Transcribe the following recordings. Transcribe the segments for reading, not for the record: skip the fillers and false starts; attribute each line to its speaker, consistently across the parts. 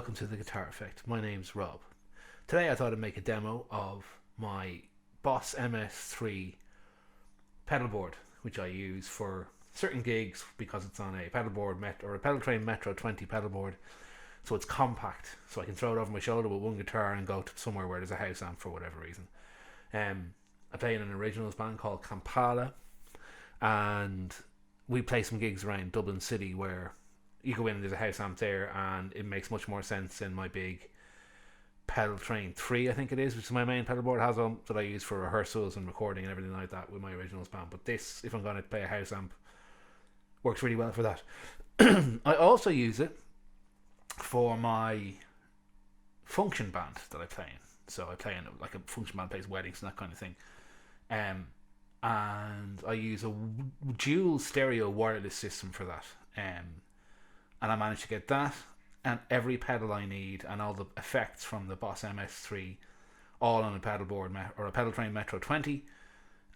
Speaker 1: welcome to the Guitar Effect. My name's Rob. Today I thought I'd make a demo of my Boss MS3 pedalboard, which I use for certain gigs because it's on a pedalboard or a pedal train Metro 20 pedalboard, so it's compact, so I can throw it over my shoulder with one guitar and go to somewhere where there's a house amp for whatever reason. I play in an originals band called Kampala, and we play some gigs around Dublin City where you go in and there's a house amp there, and it makes much more sense in my big pedal train 3, I think it is, which is my main pedalboard. It has one that I use for rehearsals and recording and everything like that with my originals band, but this, if I'm going to play a house amp, works really well for that. I also use it for my function band that I play in. So I play in like a function band plays weddings and that kind of thing. And I use a dual stereo wireless system for that. And I managed to get that and every pedal I need and all the effects from the Boss MS3 all on a pedalboard or a pedal train Metro 20,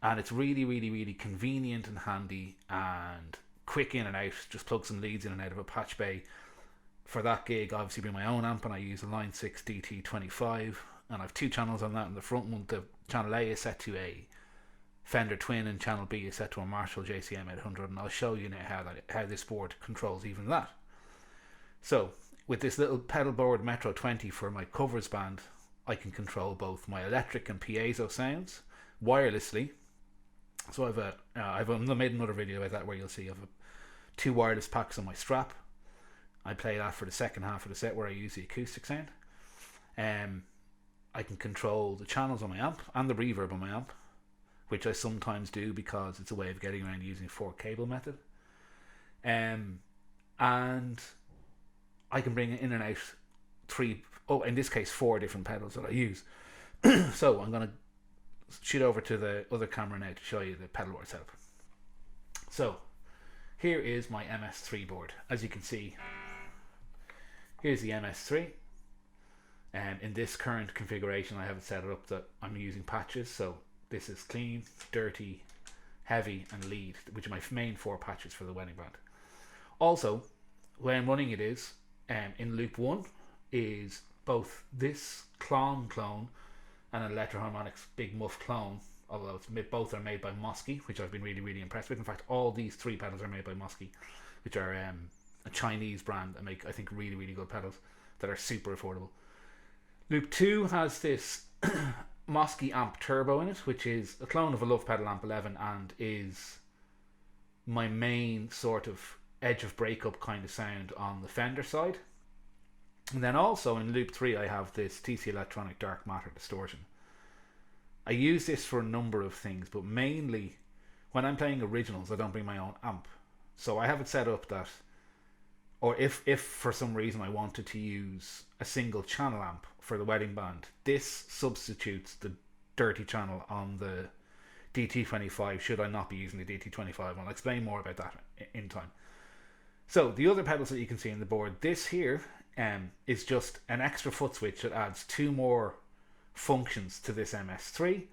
Speaker 1: and it's really, really, really convenient and handy and quick in and out. Just plug some leads in and out of a patch bay. For that gig, I obviously bring my own amp, and I use a Line 6 DT25, and I have two channels on that. And the front one, the channel A, is set to a Fender Twin, and channel B is set to a Marshall JCM 800, and I'll show you now how this board controls even that. So with this little pedalboard Metro 20 for my covers band, I can control both my electric and piezo sounds wirelessly. So I've made another video about that where you'll see I have two wireless packs on my strap. I play that for the second half of the set where I use the acoustic sound. I can control the channels on my amp and the reverb on my amp, which I sometimes do because it's a way of getting around using 4-cable method. And I can bring in and out in this case 4 different pedals that I use. So I'm going to shoot over to the other camera now to show you the pedalboard setup. So here is my MS3 board. As you can see, here's the MS3. In this current configuration, I have it set up that I'm using patches. So this is clean, dirty, heavy, and lead, which are my main 4 patches for the wedding band. Also, when running it is, in loop 1 is both this clone and an Electro Harmonics Big Muff clone, although both are made by Mosky, which I've been really, really impressed with. In fact, all these 3 pedals are made by Mosky, which are a Chinese brand that make, I think, really, really good pedals that are super affordable. Loop 2 has this Mosky Amp Turbo in it, which is a clone of a Love Pedal Amp 11 and is my main sort of edge of breakup kind of sound on the Fender side. And then also in loop 3 I have this TC Electronic Dark Matter distortion. I use this for a number of things, but mainly when I'm playing originals I don't bring my own amp, so I have it set up that, or if for some reason I wanted to use a single channel amp for the wedding band, this substitutes the dirty channel on the DT25 should I not be using the DT25. I'll explain more about that in time. So the other pedals that you can see on the board, this here is just an extra foot switch that adds 2 more functions to this MS3.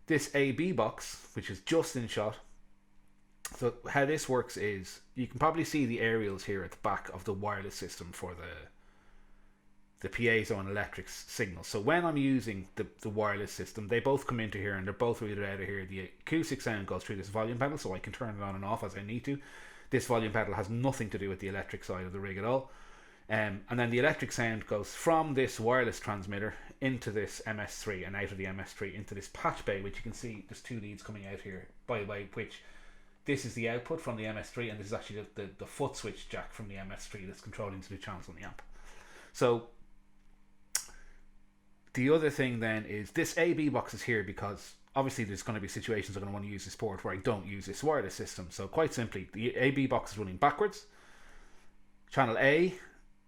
Speaker 1: This AB box, which is just in shot. So how this works is, you can probably see the aerials here at the back of the wireless system for the piezo and electric signals. So when I'm using the wireless system, they both come into here and they're both routed out of here. The acoustic sound goes through this volume pedal, so I can turn it on and off as I need to. This volume pedal has nothing to do with the electric side of the rig at all. And then the electric sound goes from this wireless transmitter into this MS3 and out of the MS3 into this patch bay, which you can see there's 2 leads coming out here, by the way, which this is the output from the MS3, and this is actually the foot switch jack from the MS3 that's controlling the 2 channels on the amp. So the other thing then is this AB box is here because obviously there's going to be situations I'm going to want to use this board where I don't use this wireless system. So quite simply, the AB box is running backwards. Channel A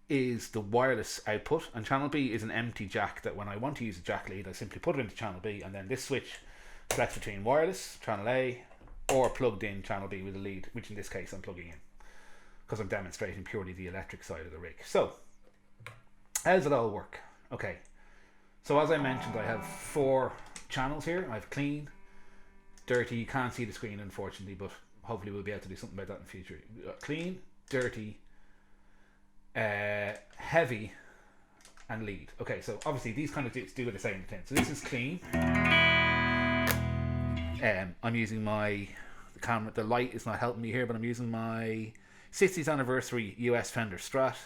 Speaker 1: is the wireless output, and channel B is an empty jack that when I want to use a jack lead, I simply put it into channel B, and then this switch selects between wireless, channel A, or plugged in channel B with a lead, which in this case I'm plugging in because I'm demonstrating purely the electric side of the rig. So how does it all work? Okay, so as I mentioned, I have 4 channels here. I have clean, dirty, you can't see the screen unfortunately, but hopefully we'll be able to do something about that in the future. Clean, dirty, heavy, and lead. Okay, so obviously these kind of do the same thing. So this is clean. I'm using the camera. The light is not helping me here, but I'm using my 60th anniversary US Fender Strat.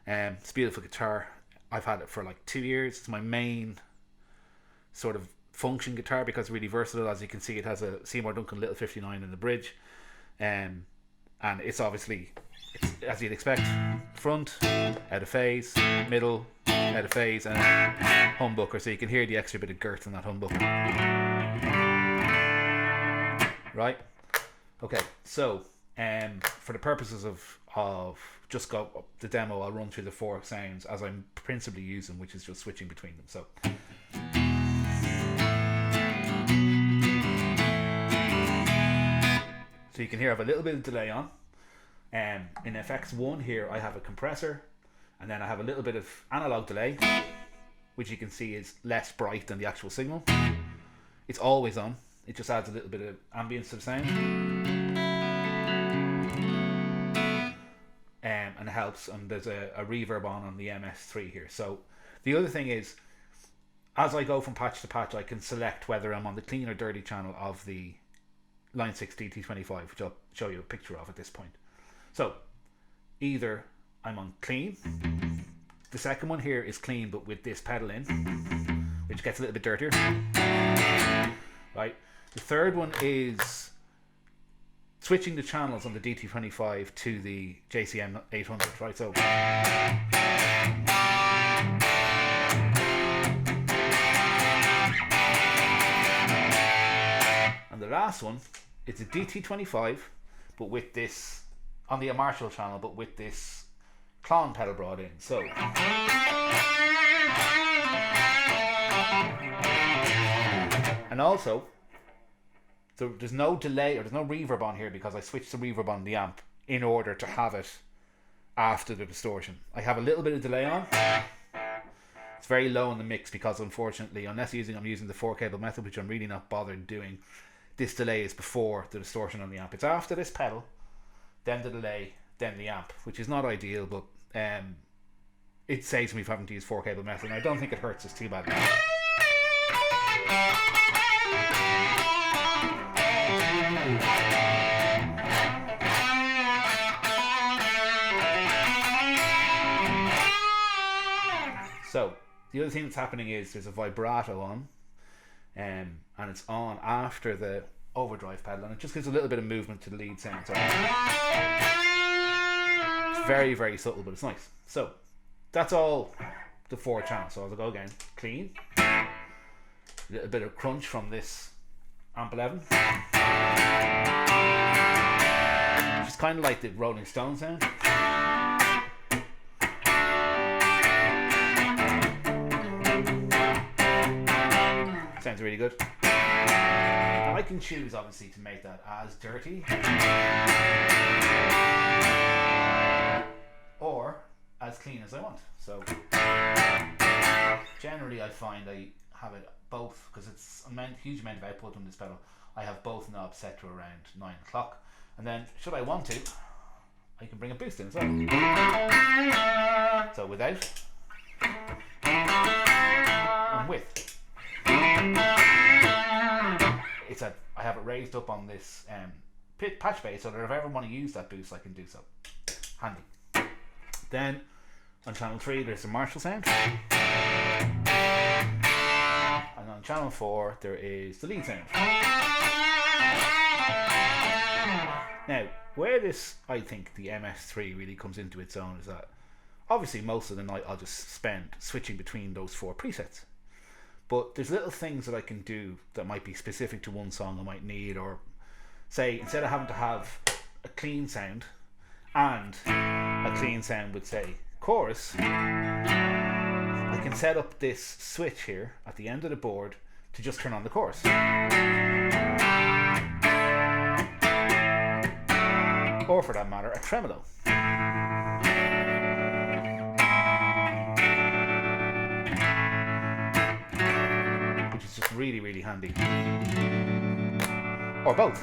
Speaker 1: It's a beautiful guitar. I've had it for like 2 years. It's my main sort of function guitar because it's really versatile. As you can see, it has a Seymour Duncan Little 59 in the bridge, and it's obviously, as you'd expect, front, out of phase, middle, out of phase, and humbucker, so you can hear the extra bit of girth in that humbucker. Right? Okay, so for the purposes of just the demo, I'll run through the 4 sounds as I'm principally using, which is just switching between them. So you can hear I have a little bit of delay on. In effects 1 here, I have a compressor, and then I have a little bit of analog delay, which you can see is less bright than the actual signal. It's always on. It just adds a little bit of ambience to the sound. And it helps, and there's a reverb on the MS3 here. So the other thing is, as I go from patch to patch, I can select whether I'm on the clean or dirty channel of the Line 6 DT25, which I'll show you a picture of at this point. So either I'm on clean, the second one here is clean but with this pedal in, which gets a little bit dirtier, right? The third one is switching the channels on the DT25 to the JCM 800, right? So and the last one, it's a DT25 but with this on the Marshall channel, but with this clon pedal brought in. So and also there's no delay or there's no reverb on here because I switched the reverb on the amp in order to have it after the distortion. I have a little bit of delay on. It's very low in the mix because unfortunately, unless I'm using the 4-cable method, which I'm really not bothered doing, this delay is before the distortion on the amp. It's after this pedal, then the delay, then the amp, which is not ideal, but it saves me from having to use 4-cable method, and I don't think it hurts us too bad. So the other thing that's happening is there's a vibrato on, and it's on after the overdrive pedal, and it just gives a little bit of movement to the lead sound. So it's very, very subtle, but it's nice. So that's all the 4 channels. So I'll go again, clean, a little bit of crunch from this amp 11, which is kind of like the Rolling Stone sound. Sounds really good. And I can choose obviously to make that as dirty or as clean as I want. So generally I find I have it both because it's a huge amount of output on this pedal. I have both knobs set to around 9 o'clock, and then should I want to, I can bring a boost in as well. So without and with. I have it raised up on this patch base, so that if I ever want to use that boost, I can do so. Handy. Then on channel 3 there's a Marshall sound, and on channel 4 there is the lead sound. Now where this, I think the MS3 really comes into its own, is that obviously most of the night I'll just spend switching between those 4 presets. But there's little things that I can do that might be specific to one song I might need, or say instead of having to have a clean sound and a clean sound with say chorus, I can set up this switch here at the end of the board to just turn on the chorus. Or for that matter, a tremolo. Just really, really handy. Or both.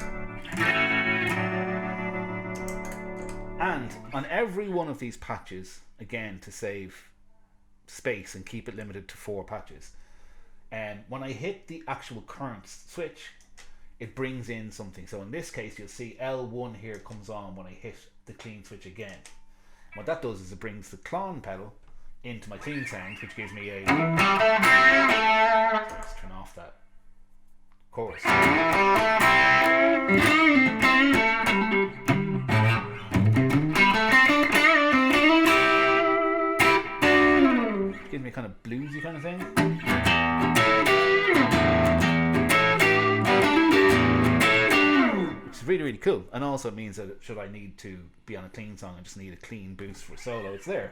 Speaker 1: And on every one of these patches, again to save space and keep it limited to 4 patches. And when I hit the actual current switch, it brings in something. So in this case, you'll see L1 here comes on when I hit the clean switch again. What that does is it brings the clone pedal into my clean sound, which gives me a... Let's turn off that chorus. Gives me a kind of bluesy kind of thing. Which is really, really cool. And also it means that should I need to be on a clean song, I just need a clean boost for solo, it's there.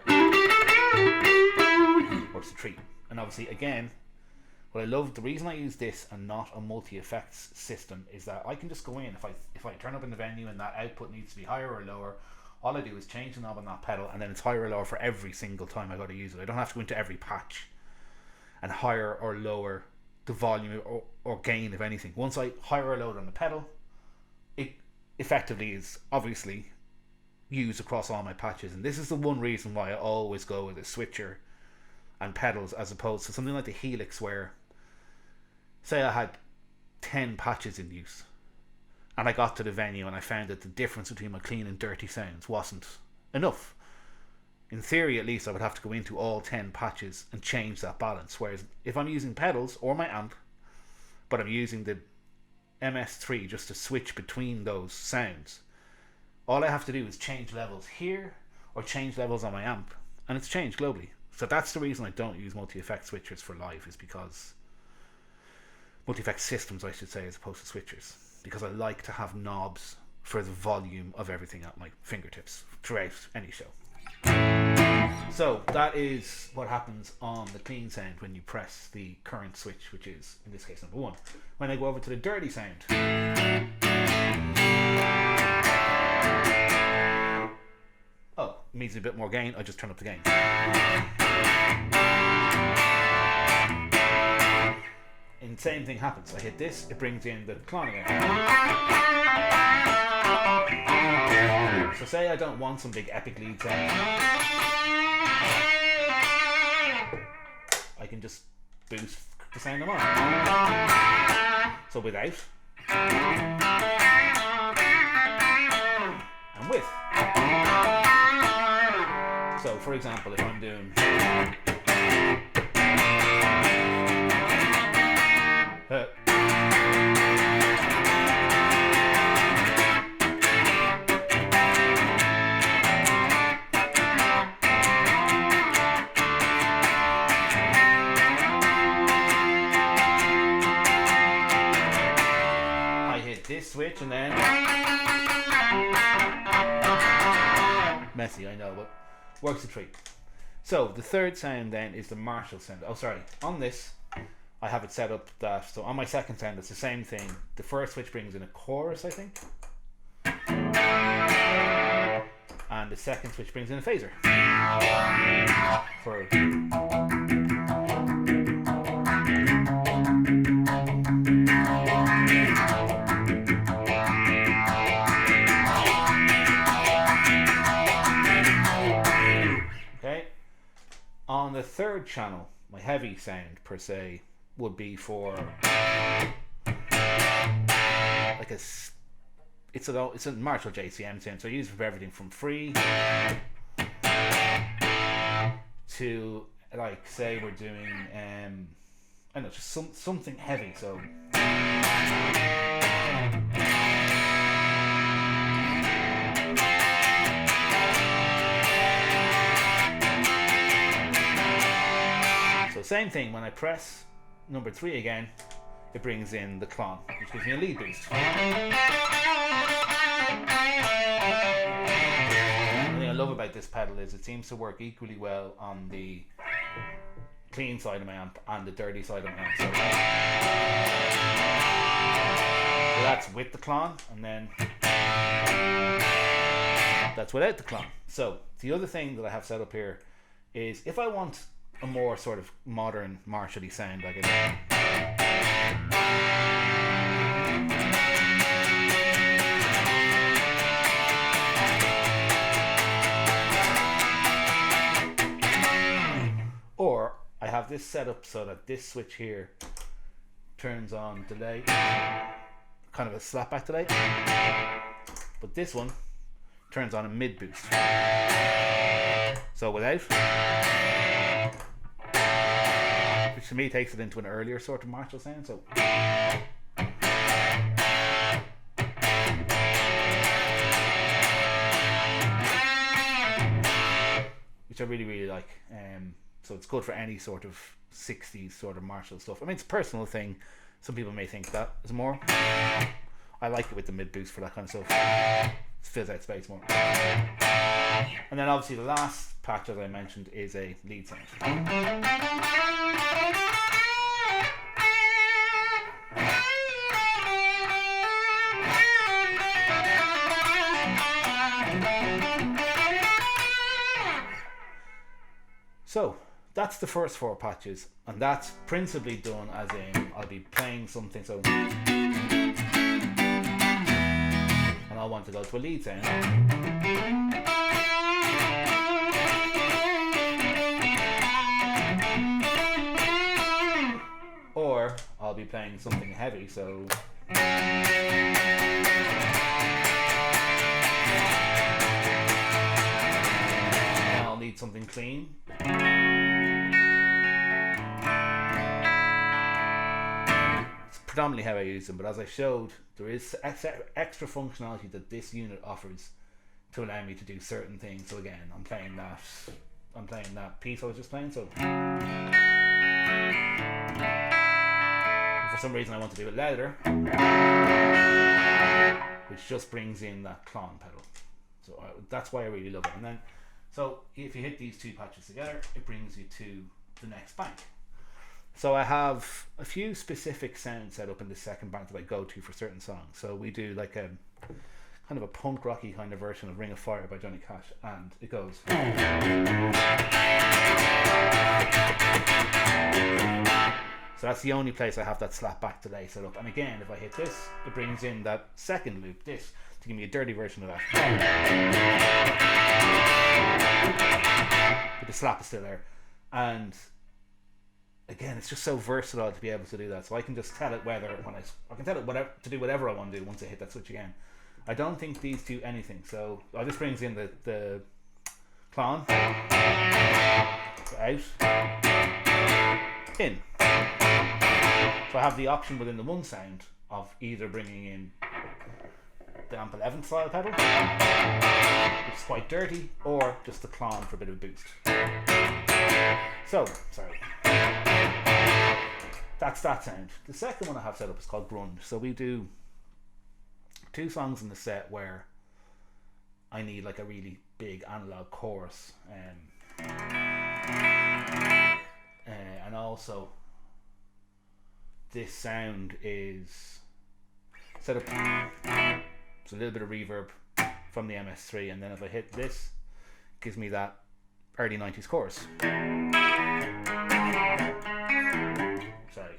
Speaker 1: Works a treat. And obviously, again, what I love, the reason I use this and not a multi-effects system is that I can just go in, if I turn up in the venue and that output needs to be higher or lower, all I do is change the knob on that pedal and then it's higher or lower for every single time I got to use it. I don't have to go into every patch and higher or lower the volume or gain of anything. Once I higher or lower on the pedal, it effectively is obviously used across all my patches. And this is the one reason why I always go with a switcher and pedals as opposed to something like the Helix, where say I had 10 patches in use and I got to the venue and I found that the difference between my clean and dirty sounds wasn't enough. In theory, at least, I would have to go into all 10 patches and change that balance. Whereas if I'm using pedals or my amp, but I'm using the MS3 just to switch between those sounds, all I have to do is change levels here or change levels on my amp and it's changed globally. So that's the reason I don't use multi-effect switchers for live, is because multi-effect systems, I should say, as opposed to switchers, because I like to have knobs for the volume of everything at my fingertips throughout any show. So that is what happens on the clean sound when you press the current switch, which is in this case number 1. When I go over to the dirty sound, oh, it needs a bit more gain, I just turn up the gain. And same thing happens. I hit this, it brings in the clone again. So say I don't want some big epic lead sound, I can just boost the sound I'm on. So without and with. So for example, if I'm doing this switch and then messy, I know, but works a treat. So the third sound then is the Marshall sound. Oh sorry, on this I have it set up that, so on my second sound it's the same thing. The first switch brings in a chorus, I think, and the second switch brings in a phaser for on the third channel, my heavy sound per se would be for like it's a Marshall JCM sound, so I use it for everything from free to, like, say we're doing I don't know, just something heavy. So same thing, when I press number 3 again, it brings in the clone, which gives me a lead boost. The thing I love about this pedal is it seems to work equally well on the clean side of my amp and the dirty side of my amp. So that's with the clone, and then that's without the clone. So the other thing that I have set up here is if I want a more sort of modern Marshall-y sound, like it. Or have this set up so that this switch here turns on delay, kind of a slapback delay, but this one turns on a mid boost. So without, which to me takes it into an earlier sort of Marshall sound. So which I really like. So it's good for any sort of 60s sort of Marshall stuff. I mean, it's a personal thing. Some people may think that is more. I like it with the mid boost for that kind of stuff. It fills out space more. And then obviously the last patch, as I mentioned, is a lead sound. So that's the first 4 patches, and that's principally done as in I'll be playing something, so and I want to go to a lead sound, or I'll be playing something heavy, so I'll need something clean. Predominantly how I use them, but as I showed, there is extra functionality that this unit offers to allow me to do certain things. So again, I'm playing that piece I was just playing, so for some reason I want to do it louder, which just brings in that clone pedal. So that's why I really love it. And then, so if you hit these 2 patches together, it brings you to the next bank. So I have a few specific sounds set up in the second bank that I go to for certain songs. So we do like a kind of a punk rocky kind of version of Ring of Fire by Johnny Cash, and it goes. So that's the only place I have that slap back delay set up. And again, if I hit this, it brings in that second loop, this, to give me a dirty version of that. But the slap is still there. And again, it's just so versatile to be able to do that. So I can just tell it whether I can tell it whatever to do whatever I want to do once I hit that switch again. I don't think these do anything. So this brings in the clone, out, in. So I have the option within the one sound of either bringing in the amp 11 style pedal, which is quite dirty, or just the clone for a bit of a boost. So, sorry. That's that sound. The second one I have set up is called grunge. So we do 2 songs in the set where I need like a really big analog chorus, and also this sound is set up. It's a little bit of reverb from the MS3, and then if I hit this, it gives me that early 90s chorus. Sorry.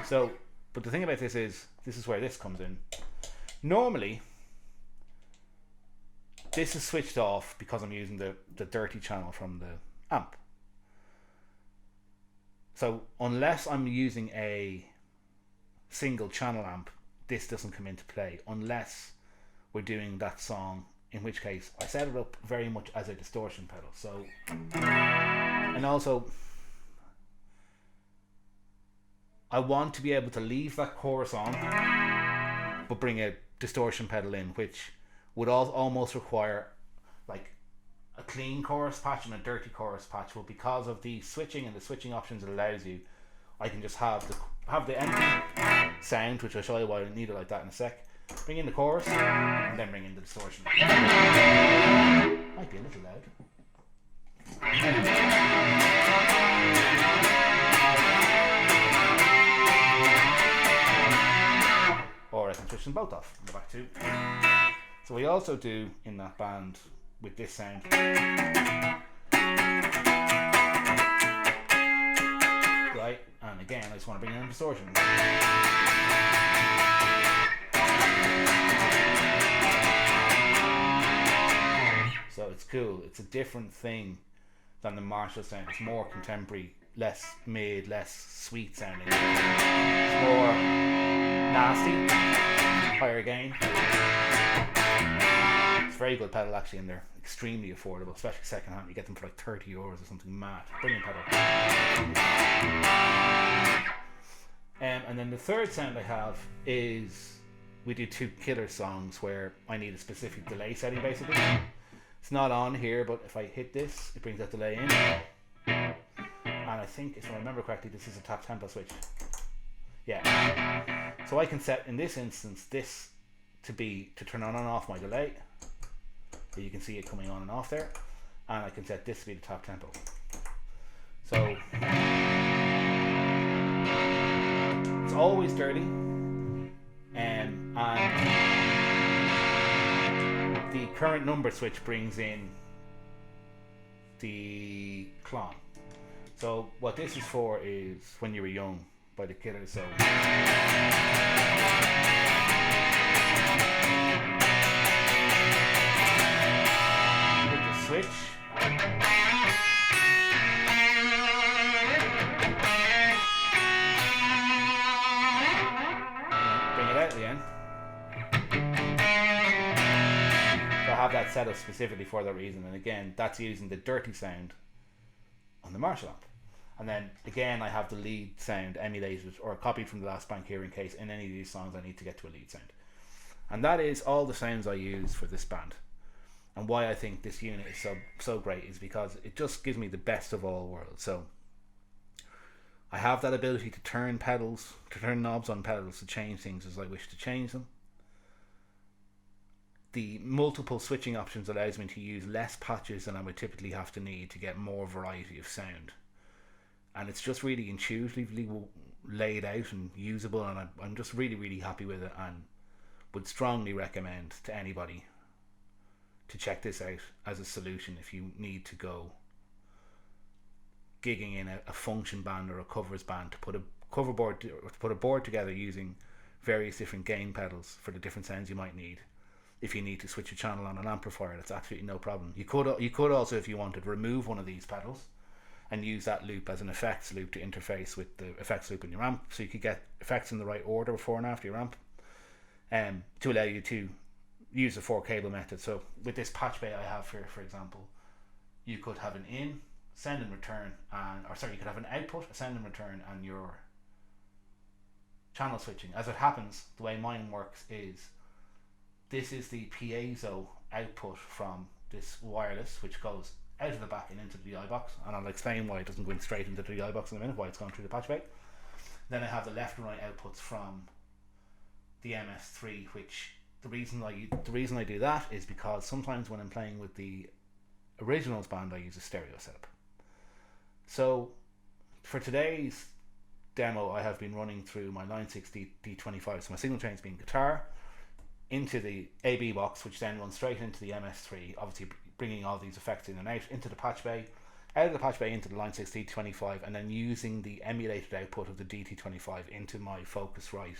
Speaker 1: So, but the thing about this is where this comes in. Normally, this is switched off because I'm using the dirty channel from the amp. So unless I'm using a single channel amp, this doesn't come into play unless we're doing that song, in which case I set it up very much as a distortion pedal. So, and also I want to be able to leave that chorus on but bring a distortion pedal in, which would almost require like a clean chorus patch and a dirty chorus patch. But because of the switching and the switching options it allows you, I can just have the empty sound, which I'll show you why I need it like that in a sec, bring in the chorus and then bring in the distortion. Might be a little loud. Or I can switch them both off and go back to. So we also do in that band with this sound. Right, and again I just want to bring in distortion. it's cool. It's a different thing than the Marshall sound. It's more contemporary, less mid, less sweet sounding. It's more nasty, higher gain. It's a very good pedal actually, and they're extremely affordable, especially second hand. You get them for like €30 or something mad. Brilliant pedal. And then the third sound I have is, we do 2 killer songs where I need a specific delay setting basically. It's not on here, but if I hit this, it brings that delay in. And I think, if I remember correctly, this is a tap tempo switch. Yeah. So I can set, in this instance, this to turn on and off my delay. You can see it coming on and off there. And I can set this to be the tap tempo. So it's always dirty. And the current number switch brings in the clone. So what this is for is When You Were Young by the Killers. So hit the switch. Bring it out again. So I have that set up specifically for that reason, and again, that's using the dirty sound on the Marshall amp. And then again, I have the lead sound emulated or copied from the last bank here in case in any of these songs I need to get to a lead sound. And that is all the sounds I use for this band. And why I think this unit is so great is because it just gives me the best of all worlds. So I have that ability to turn knobs on pedals to change things as I wish to change them. The multiple switching options allows me to use less patches than I would typically have to need to get more variety of sound. And it's just really intuitively laid out and usable, and I'm just really, really happy with it, and would strongly recommend to anybody to check this out as a solution if you need to go gigging in a function band or a covers band to put a board together using various different gain pedals for the different sounds you might need. If you need to switch a channel on an amplifier, that's absolutely no problem. You could also, if you wanted, remove one of these pedals and use that loop as an effects loop to interface with the effects loop in your amp, so you could get effects in the right order before and after your amp, to allow you to use the 4-cable method. So with this patch bay I have here, for example, you could have an in, send and return, you could have an output, a send and return, and your channel switching. As it happens, the way mine works is this is the piezo output from this wireless, which goes out of the back and into the DI box, and I'll explain why it doesn't go in straight into the DI box in a minute, why it's gone through the patch bay. Then I have the left and right outputs from the MS3, which the reason I do that is because sometimes when I'm playing with the originals band I use a stereo setup. So for today's demo I have been running through my Line 6 D25, so my signal train's being guitar into the AB box, which then runs straight into the MS3, obviously bringing all these effects in and out into the patch bay, out of the patch bay into the Line 6 D25, and then using the emulated output of the DT25 into my Focusrite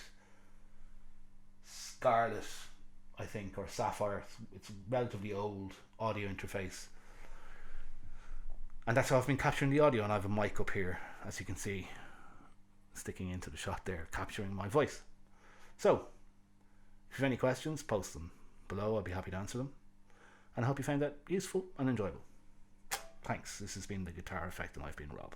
Speaker 1: Scarlet, I think, or Sapphire. It's a relatively old audio interface, and that's how I've been capturing the audio. And I have a mic up here, as you can see, sticking into the shot there, capturing my voice. So if you have any questions, post them below. I'll be happy to answer them, and I hope you found that useful and enjoyable. Thanks. This has been The Guitar Effect, and I've been Rob.